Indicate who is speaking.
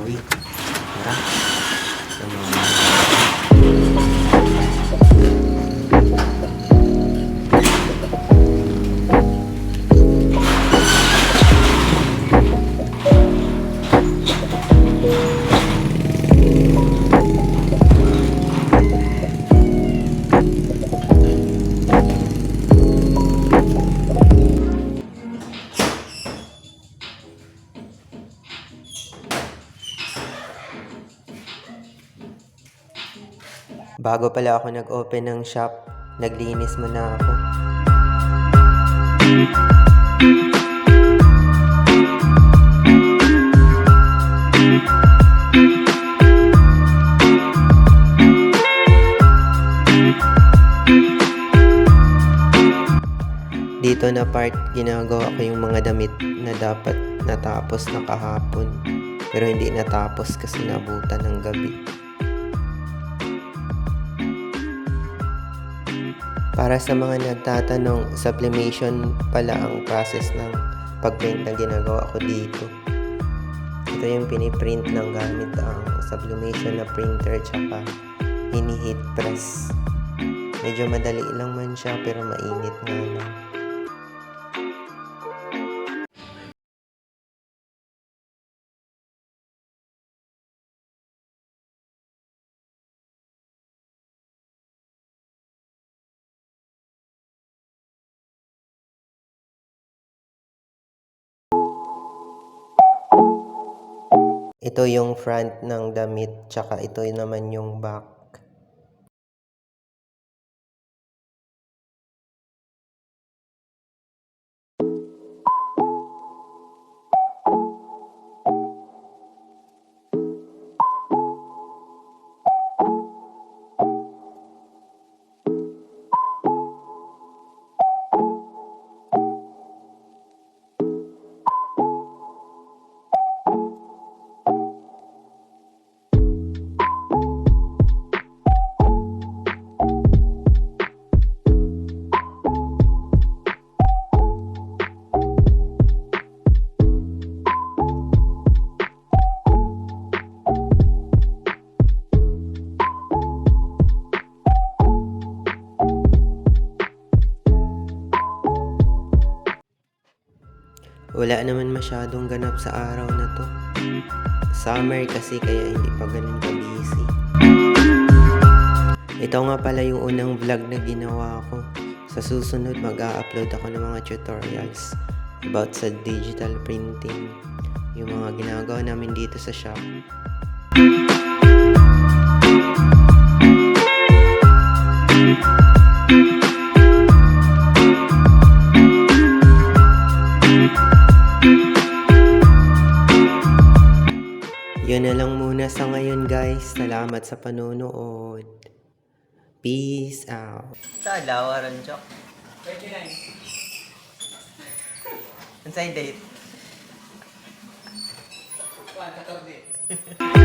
Speaker 1: bawi. Tara. Bago pala ako nag-open ng shop, naglinis muna ako. Dito na part, ginagawa ko yung mga damit na dapat natapos na kahapon. Pero hindi natapos kasi nabutan ng gabi. Para sa mga nagtatanong, sublimation pala ang process ng pagprint na ginagawa ko dito. Ito yung piniprint ng gamit ang sublimation na printer tsaka hini-heat press. Medyo madali lang man siya pero mainit nga lang. Ito yung front ng damit, tsaka ito naman yung back. Wala naman masyadong ganap sa araw na to. Summer kasi kaya hindi pa ganun ka-busy. Ito nga pala yung unang vlog na ginawa ko. Sa susunod mag-a-upload ako ng mga tutorials about sa digital printing. Yung mga ginagawa namin dito sa shop. Yun na lang muna sa ngayon guys. Salamat sa panonood. Peace out. Sa dawaran chok. 29. Ansay date? 1, 14.